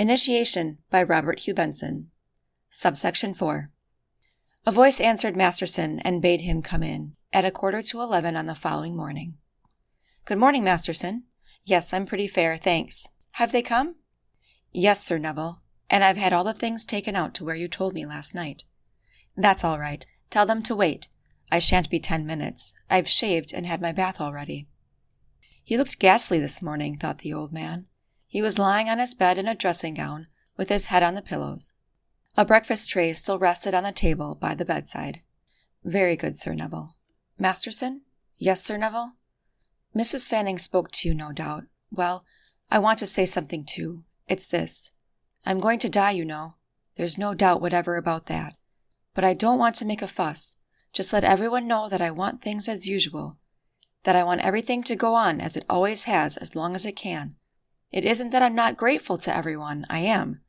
Initiation by Robert Hugh Benson. Subsection 4. A voice answered Masterson and bade him come in, at 11:45 on the following morning. "Good morning, Masterson. Yes, I'm pretty fair, thanks. Have they come?" "Yes, Sir Neville, and I've had all the things taken out to where you told me last night." "That's all right. Tell them to wait. I shan't be 10 minutes. I've shaved and had my bath already." He looked ghastly this morning, thought the old man. He was lying on his bed in a dressing gown, with his head on the pillows. A breakfast tray still rested on the table by the bedside. "Very good, Sir Neville." "Masterson?" "Yes, Sir Neville?" "Mrs. Fanning spoke to you, no doubt. Well, I want to say something too. It's this. I'm going to die, you know. There's no doubt whatever about that. But I don't want to make a fuss. Just let everyone know that I want things as usual. That I want everything to go on as it always has as long as it can. It isn't that I'm not grateful to everyone. I am.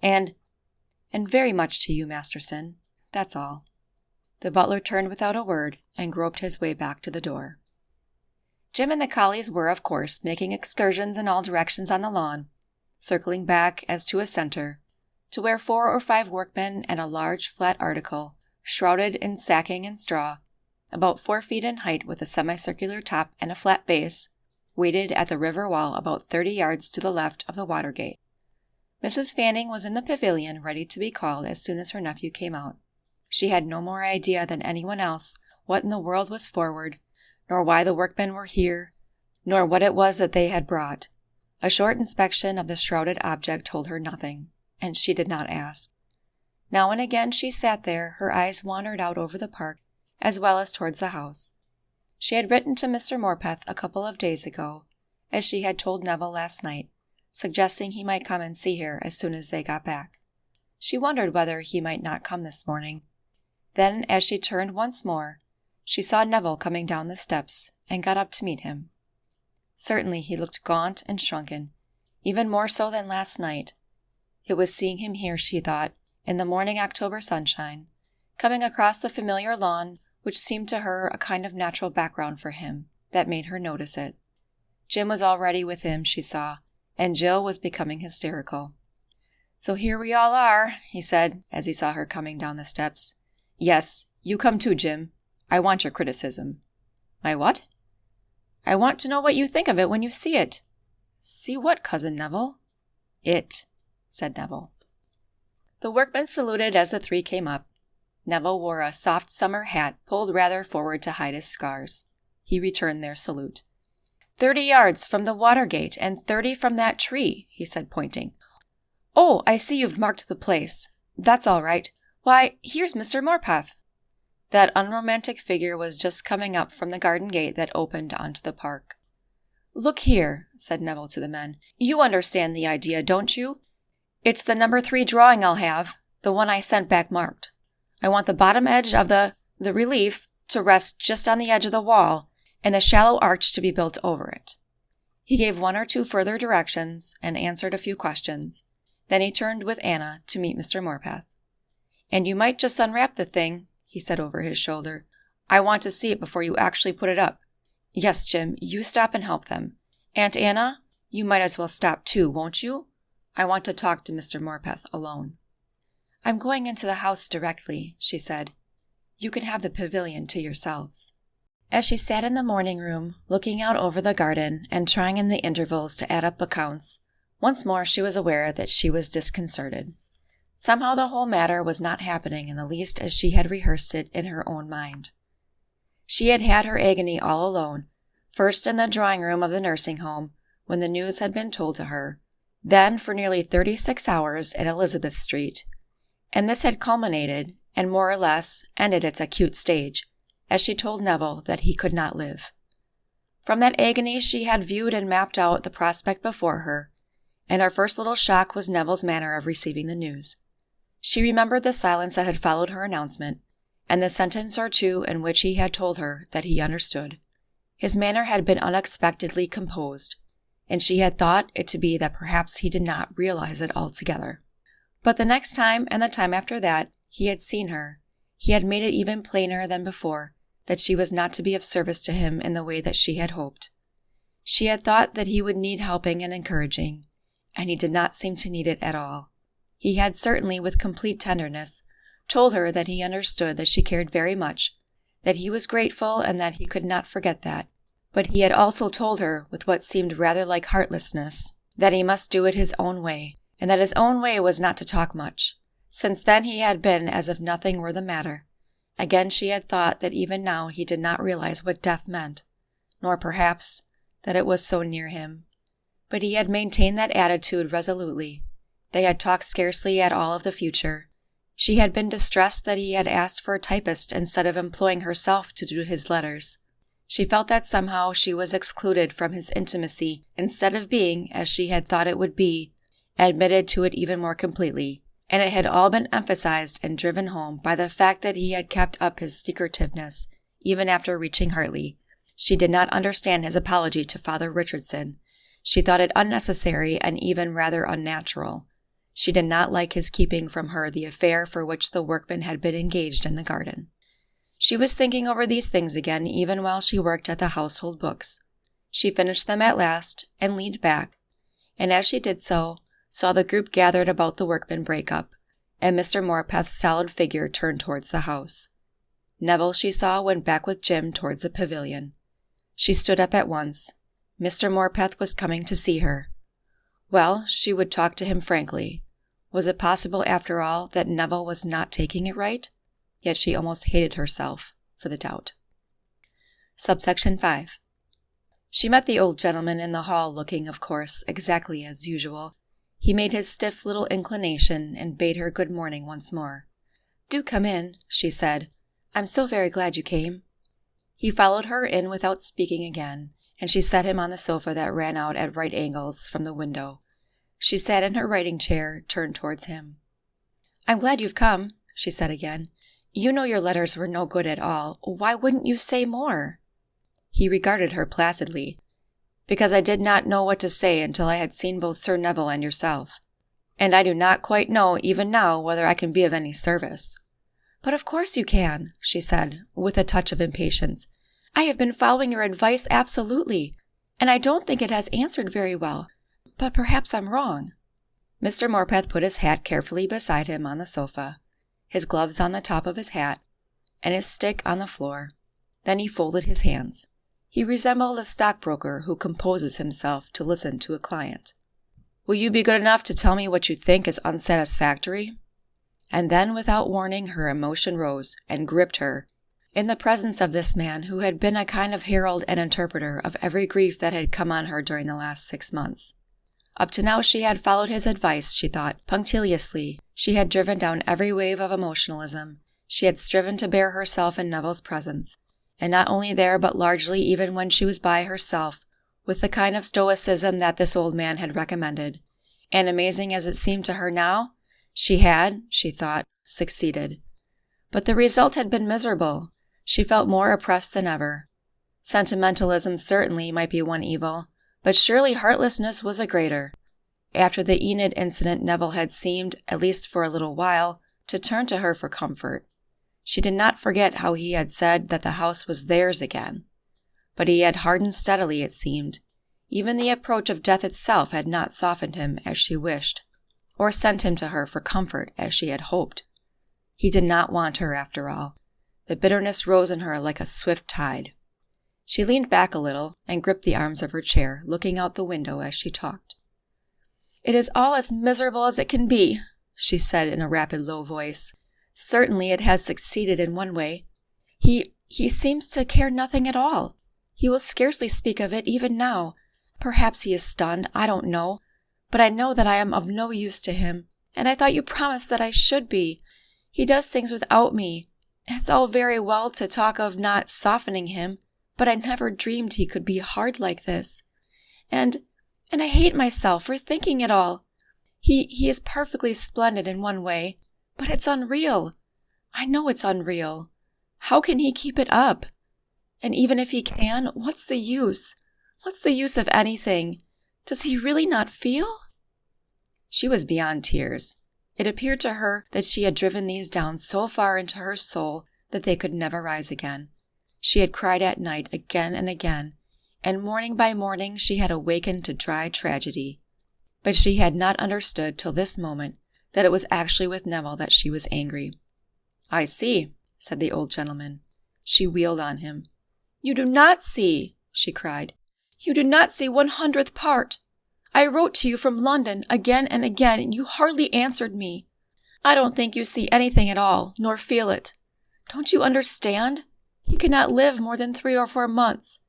And very much to you, Masterson. That's all." The butler turned without a word and groped his way back to the door. Jim and the collies were, of course, making excursions in all directions on the lawn, circling back as to a center, to where 4 or 5 workmen and a large flat article, shrouded in sacking and straw, about 4 feet in height with a semicircular top and a flat base, waited at the river wall about 30 yards to the left of the water gate. Mrs. Fanning was in the pavilion ready to be called as soon as her nephew came out. She had no more idea than anyone else what in the world was forward, nor why the workmen were here, nor what it was that they had brought. A short inspection of the shrouded object told her nothing, and she did not ask. Now and again she sat there, her eyes wandered out over the park, as well as towards the house. She had written to Mr. Morpeth a couple of days ago, as she had told Neville last night, suggesting he might come and see her as soon as they got back. She wondered whether he might not come this morning. Then, as she turned once more, she saw Neville coming down the steps, and got up to meet him. Certainly he looked gaunt and shrunken, even more so than last night. It was seeing him here, she thought, in the morning October sunshine, coming across the familiar lawn, which seemed to her a kind of natural background for him, that made her notice it. Jim was already with him, she saw, and Jill was becoming hysterical. "So here we all are," he said, as he saw her coming down the steps. "Yes, you come too, Jim. I want your criticism." "My what?" "I want to know what you think of it when you see it." "See what, Cousin Neville?" "It," said Neville. The workmen saluted as the 3 came up. Neville wore a soft summer hat pulled rather forward to hide his scars. He returned their salute. 30 yards from the water gate and 30 from that tree," he said, pointing. "Oh, I see you've marked the place. That's all right. Why, here's Mr. Morpeth." That unromantic figure was just coming up from the garden gate that opened onto the park. "Look here," said Neville to the men. "You understand the idea, don't you? It's the number 3 drawing I'll have, the one I sent back marked. I want the bottom edge of the relief to rest just on the edge of the wall, and a shallow arch to be built over it." He gave 1 or 2 further directions and answered a few questions. Then he turned with Anna to meet Mr. Morpeth. "And you might just unwrap the thing," he said over his shoulder. "I want to see it before you actually put it up. Yes, Jim, you stop and help them. Aunt Anna, you might as well stop too, won't you? I want to talk to Mr. Morpeth alone." "I'm going into the house directly," she said. "You can have the pavilion to yourselves." As she sat in the morning room, looking out over the garden and trying in the intervals to add up accounts, once more she was aware that she was disconcerted. Somehow the whole matter was not happening in the least as she had rehearsed it in her own mind. She had had her agony all alone, first in the drawing-room of the nursing home, when the news had been told to her, then for nearly 36 hours in Elizabeth Street, and this had culminated, and more or less ended its acute stage, as she told Neville that he could not live. From that agony she had viewed and mapped out the prospect before her, and her first little shock was Neville's manner of receiving the news. She remembered the silence that had followed her announcement, and the sentence or two in which he had told her that he understood. His manner had been unexpectedly composed, and she had thought it to be that perhaps he did not realize it altogether. But the next time and the time after that he had seen her, he had made it even plainer than before that she was not to be of service to him in the way that she had hoped. She had thought that he would need helping and encouraging, and he did not seem to need it at all. He had certainly, with complete tenderness, told her that he understood that she cared very much, that he was grateful and that he could not forget that. But he had also told her, with what seemed rather like heartlessness, that he must do it his own way, and that his own way was not to talk much. Since then he had been as if nothing were the matter. Again she had thought that even now he did not realize what death meant, nor perhaps that it was so near him. But he had maintained that attitude resolutely. They had talked scarcely at all of the future. She had been distressed that he had asked for a typist instead of employing herself to do his letters. She felt that somehow she was excluded from his intimacy instead of being, as she had thought it would be, admitted to it even more completely, and it had all been emphasized and driven home by the fact that he had kept up his secretiveness, even after reaching Hartley. She did not understand his apology to Father Richardson. She thought it unnecessary and even rather unnatural. She did not like his keeping from her the affair for which the workmen had been engaged in the garden. She was thinking over these things again even while she worked at the household books. She finished them at last and leaned back, and as she did so, saw the group gathered about the workmen break up, and Mr. Morpeth's solid figure turn towards the house. Neville, she saw, went back with Jim towards the pavilion. She stood up at once. Mr. Morpeth was coming to see her. Well, she would talk to him frankly. Was it possible, after all, that Neville was not taking it right? Yet she almost hated herself for the doubt. Subsection 5. She met the old gentleman in the hall looking, of course, exactly as usual. He made his stiff little inclination and bade her good morning once more. "Do come in," she said. "I'm so very glad you came." He followed her in without speaking again, and she set him on the sofa that ran out at right angles from the window. She sat in her writing chair, turned towards him. "I'm glad you've come," she said again. "You know your letters were no good at all. Why wouldn't you say more?" He regarded her placidly. "Because I did not know what to say until I had seen both Sir Neville and yourself. And I do not quite know, even now, whether I can be of any service." "But of course you can," she said, with a touch of impatience. "I have been following your advice absolutely, and I don't think it has answered very well. But perhaps I'm wrong." Mr. Morpeth put his hat carefully beside him on the sofa, his gloves on the top of his hat, and his stick on the floor. Then he folded his hands. He resembled a stockbroker who composes himself to listen to a client. "Will you be good enough to tell me what you think is unsatisfactory?" And then, without warning, her emotion rose and gripped her. In the presence of this man who had been a kind of herald and interpreter of every grief that had come on her during the last 6 months. Up to now she had followed his advice, she thought, punctiliously. She had driven down every wave of emotionalism. She had striven to bear herself in Neville's presence, and not only there but largely even when she was by herself, with the kind of stoicism that this old man had recommended. And amazing as it seemed to her now, she had, she thought, succeeded. But the result had been miserable. She felt more oppressed than ever. Sentimentalism certainly might be one evil, but surely heartlessness was a greater. After the Enid incident, Neville had seemed, at least for a little while, to turn to her for comfort. She did not forget how he had said that the house was theirs again. But he had hardened steadily, it seemed. Even the approach of death itself had not softened him as she wished, or sent him to her for comfort as she had hoped. He did not want her, after all. The bitterness rose in her like a swift tide. She leaned back a little and gripped the arms of her chair, looking out the window as she talked. "It is all as miserable as it can be," she said in a rapid, low voice. "Certainly it has succeeded in one way. He seems to care nothing at all. He will scarcely speak of it even now. Perhaps he is stunned, I don't know. But I know that I am of no use to him, and I thought you promised that I should be. He does things without me. It's all very well to talk of not softening him, but I never dreamed he could be hard like this. And I hate myself for thinking it all. He is perfectly splendid in one way, but it's unreal. I know it's unreal. How can he keep it up? And even if he can, what's the use? What's the use of anything? Does he really not feel?" She was beyond tears. It appeared to her that she had driven these down so far into her soul that they could never rise again. She had cried at night again and again, and morning by morning she had awakened to dry tragedy. but she had not understood till this moment that it was actually with Neville that she was angry. "I see," said the old gentleman. She wheeled on him. "You do not see," she cried. "You do not see 1/100th part. I wrote to you from London again and again, and you hardly answered me. I don't think you see anything at all, nor feel it. Don't you understand? He cannot live more than 3 or 4 months.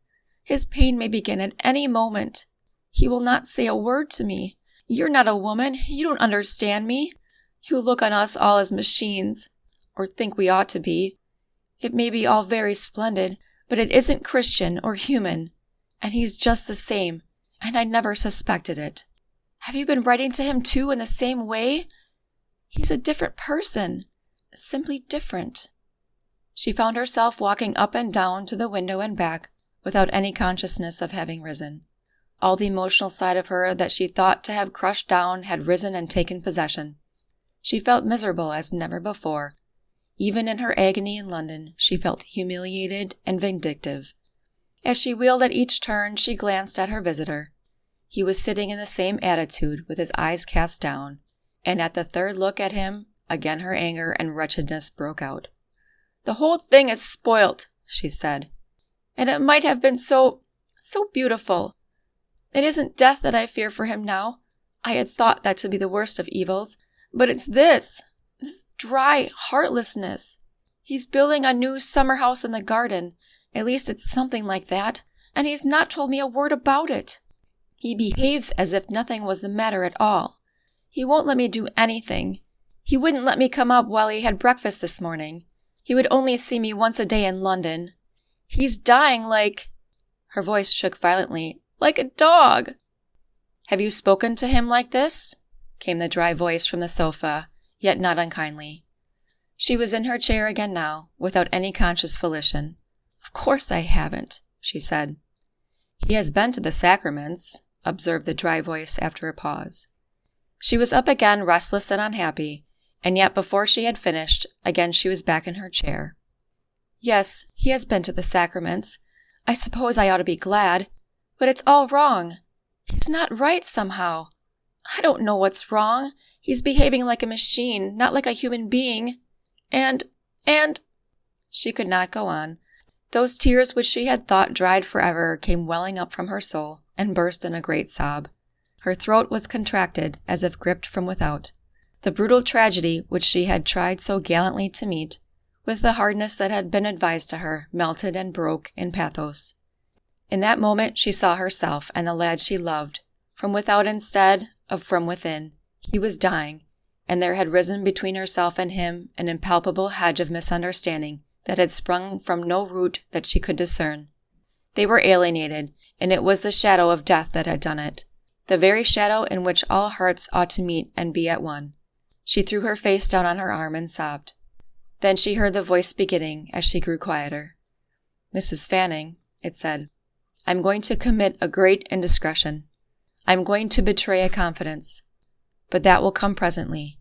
His pain may begin at any moment. He will not say a word to me. You're not a woman. You don't understand me. You look on us all as machines, or think we ought to be. It may be all very splendid, but it isn't Christian or human. And he's just the same, and I never suspected it. Have you been writing to him too in the same way? He's a different person, simply different." She found herself walking up and down to the window and back without any consciousness of having risen. All the emotional side of her that she thought to have crushed down had risen and taken possession. She felt miserable as never before. Even in her agony in London, she felt humiliated and vindictive. As she wheeled at each turn, she glanced at her visitor. He was sitting in the same attitude with his eyes cast down, and at the third look at him, again her anger and wretchedness broke out. "The whole thing is spoilt," she said. "And it might have been so beautiful. It isn't death that I fear for him now. I had thought that to be the worst of evils. But it's this dry heartlessness. He's building a new summer house in the garden. At least it's something like that. And he's not told me a word about it. He behaves as if nothing was the matter at all. He won't let me do anything. He wouldn't let me come up while he had breakfast this morning. He would only see me once a day in London. He's dying like—" her voice shook violently, "like a dog." "Have you spoken to him like this?" came the dry voice from the sofa, yet not unkindly. She was in her chair again now, without any conscious volition. "Of course I haven't," she said. "He has been to the sacraments," observed the dry voice after a pause. She was up again, restless and unhappy, and yet before she had finished, again she was back in her chair. "Yes, he has been to the sacraments. I suppose I ought to be glad, but it's all wrong. He's not right somehow. I don't know what's wrong. He's behaving like a machine, not like a human being. And... She could not go on. Those tears which she had thought dried forever came welling up from her soul and burst in a great sob. Her throat was contracted as if gripped from without. The brutal tragedy which she had tried so gallantly to meet, with the hardness that had been advised to her, melted and broke in pathos. In that moment she saw herself and the lad she loved, from without instead of from within. He was dying, and there had risen between herself and him an impalpable hedge of misunderstanding that had sprung from no root that she could discern. They were alienated, and it was the shadow of death that had done it, the very shadow in which all hearts ought to meet and be at one. She threw her face down on her arm and sobbed. Then she heard the voice beginning as she grew quieter. "Mrs. Fanning," it said, "I'm going to commit a great indiscretion. I'm going to betray a confidence. But that will come presently.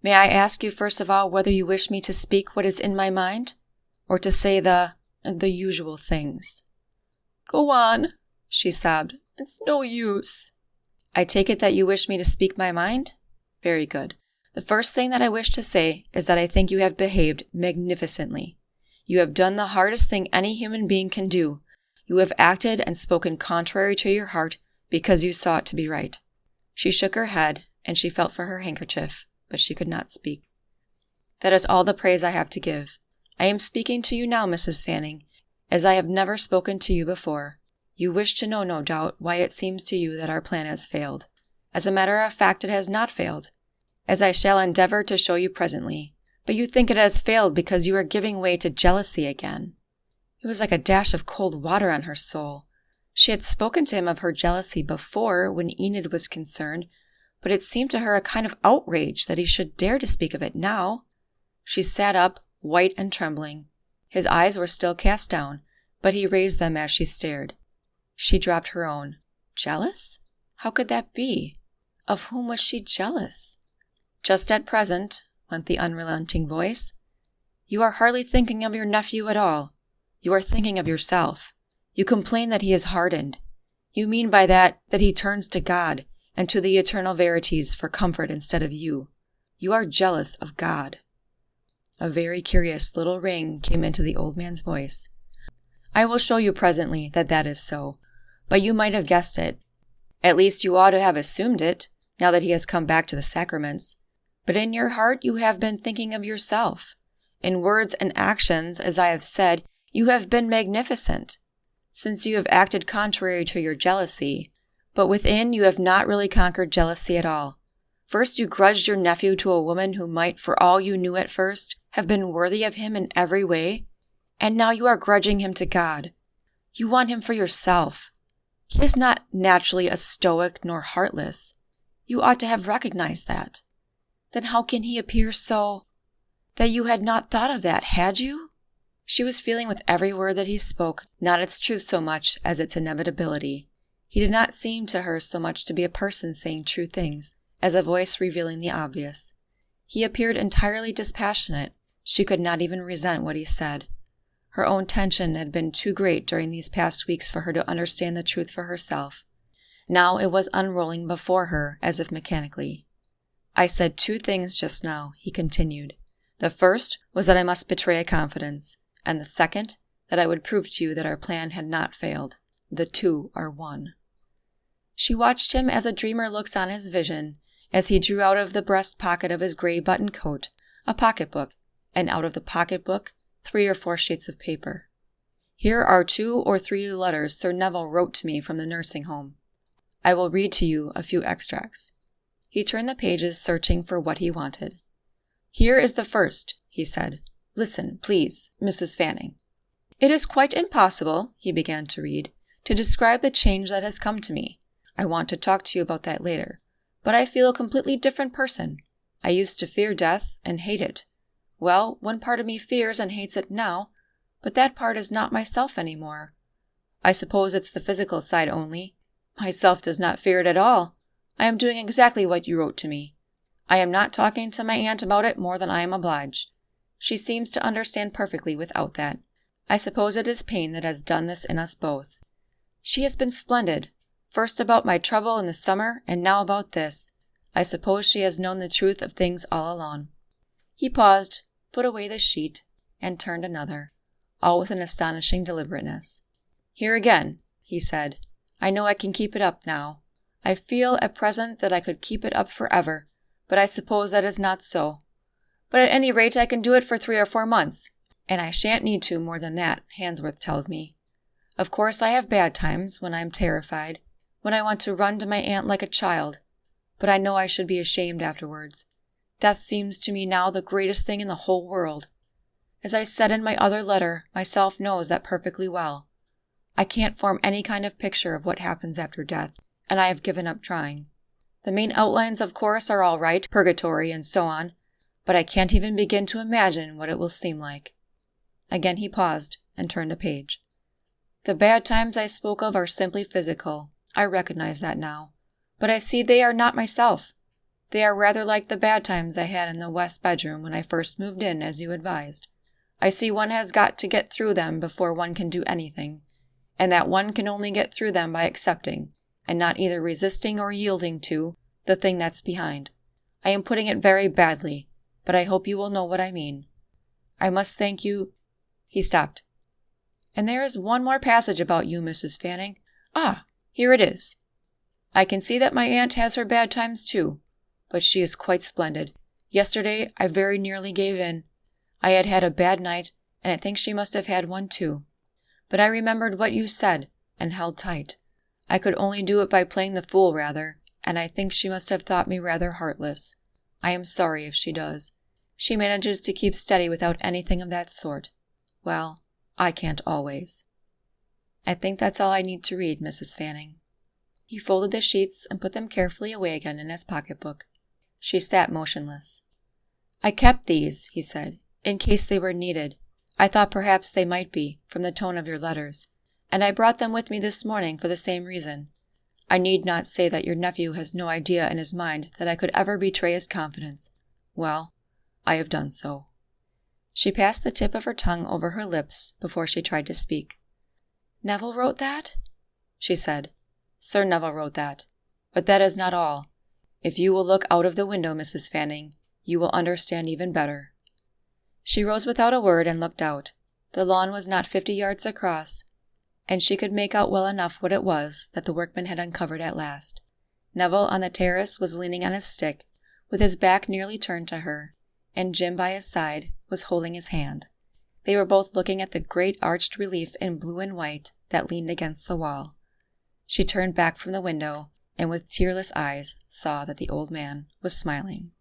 May I ask you first of all whether you wish me to speak what is in my mind, or to say the usual things?" "Go on," she sobbed. "It's no use." "I take it that you wish me to speak my mind? Very good. The first thing that I wish to say is that I think you have behaved magnificently. You have done the hardest thing any human being can do. You have acted and spoken contrary to your heart because you saw it to be right." She shook her head, and she felt for her handkerchief, but she could not speak. "That is all the praise I have to give. I am speaking to you now, Mrs. Fanning, as I have never spoken to you before. You wish to know, no doubt, why it seems to you that our plan has failed. As a matter of fact, it has not failed, as I shall endeavor to show you presently. But you think it has failed because you are giving way to jealousy again." It was like a dash of cold water on her soul. She had spoken to him of her jealousy before, when Enid was concerned, but it seemed to her a kind of outrage that he should dare to speak of it now. She sat up, white and trembling. His eyes were still cast down, but he raised them as she stared. She dropped her own. Jealous? How could that be? Of whom was she jealous? "Just at present," went the unrelenting voice, "you are hardly thinking of your nephew at all. You are thinking of yourself. You complain that he is hardened. You mean by that he turns to God, and to the eternal verities for comfort instead of you. You are jealous of God." A very curious little ring came into the old man's voice. "I will show you presently that is so, but you might have guessed it. At least you ought to have assumed it, now that he has come back to the sacraments. But in your heart you have been thinking of yourself. In words and actions, as I have said, you have been magnificent, since you have acted contrary to your jealousy. But within you have not really conquered jealousy at all. First you grudged your nephew to a woman who might, for all you knew at first, have been worthy of him in every way, and now you are grudging him to God. You want him for yourself. He is not naturally a stoic nor heartless. You ought to have recognized that. Then how can he appear so— that you had not thought of that, had you?" She was feeling with every word that he spoke, not its truth so much as its inevitability. He did not seem to her so much to be a person saying true things, as a voice revealing the obvious. He appeared entirely dispassionate. She could not even resent what he said. Her own tension had been too great during these past weeks for her to understand the truth for herself. Now it was unrolling before her as if mechanically. "I said 2 things just now," he continued. "The first was that I must betray a confidence, and the second, that I would prove to you that our plan had not failed. The 2 are one." She watched him as a dreamer looks on his vision, as he drew out of the breast pocket of his gray button coat a pocketbook, and out of the pocketbook 3 or 4 sheets of paper. "Here are 2 or 3 letters Sir Neville wrote to me from the nursing home. I will read to you a few extracts." He turned the pages, searching for what he wanted. "Here is the first," he said. "Listen, please, Mrs. Fanning. It is quite impossible," he began to read, "to describe the change that has come to me. I want to talk to you about that later. But I feel a completely different person. I used to fear death and hate it. Well, one part of me fears and hates it now, but that part is not myself any more. I suppose it's the physical side only. Myself does not fear it at all. I am doing exactly what you wrote to me. I am not talking to my aunt about it more than I am obliged. She seems to understand perfectly without that. I suppose it is pain that has done this in us both. She has been splendid, first about my trouble in the summer and now about this. I suppose she has known the truth of things all along." He paused, put away the sheet, and turned another, all with an astonishing deliberateness. "Here again," he said. "I know I can keep it up now. I feel at present that I could keep it up forever, but I suppose that is not so. But at any rate I can do it for 3 or 4 months, and I shan't need to more than that, Hansworth tells me. Of course I have bad times, when I am terrified, when I want to run to my aunt like a child, but I know I should be ashamed afterwards. Death seems to me now the greatest thing in the whole world. As I said in my other letter, myself knows that perfectly well. I can't form any kind of picture of what happens after death, and I have given up trying. The main outlines, of course, are all right, purgatory and so on, but I can't even begin to imagine what it will seem like." Again he paused and turned a page. "The bad times I spoke of are simply physical. I recognize that now. But I see they are not myself. They are rather like the bad times I had in the west bedroom when I first moved in, as you advised. I see one has got to get through them before one can do anything, and that one can only get through them by accepting, and not either resisting or yielding to, the thing that's behind. I am putting it very badly, but I hope you will know what I mean. I must thank you—" He stopped. "And there is one more passage about you, Mrs. Fanning. Ah, here it is. I can see that my aunt has her bad times too, but she is quite splendid. Yesterday I very nearly gave in. I had had a bad night, and I think she must have had one too. But I remembered what you said, and held tight. I could only do it by playing the fool rather, and I think she must have thought me rather heartless. I am sorry if she does. She manages to keep steady without anything of that sort. Well, I can't always. I think that's all I need to read, Mrs. Fanning." He folded the sheets and put them carefully away again in his pocketbook. She sat motionless. "I kept these," he said, "in case they were needed. I thought perhaps they might be, from the tone of your letters, and I brought them with me this morning for the same reason. I need not say that your nephew has no idea in his mind that I could ever betray his confidence. Well, I have done so." She passed the tip of her tongue over her lips before she tried to speak. "Neville wrote that?" she said. "Sir Neville wrote that. But that is not all. If you will look out of the window, Mrs. Fanning, you will understand even better." She rose without a word and looked out. The lawn was not 50 yards across, and she could make out well enough what it was that the workmen had uncovered at last. Neville on the terrace was leaning on his stick, with his back nearly turned to her, and Jim by his side was holding his hand. They were both looking at the great arched relief in blue and white that leaned against the wall. She turned back from the window, and with tearless eyes saw that the old man was smiling.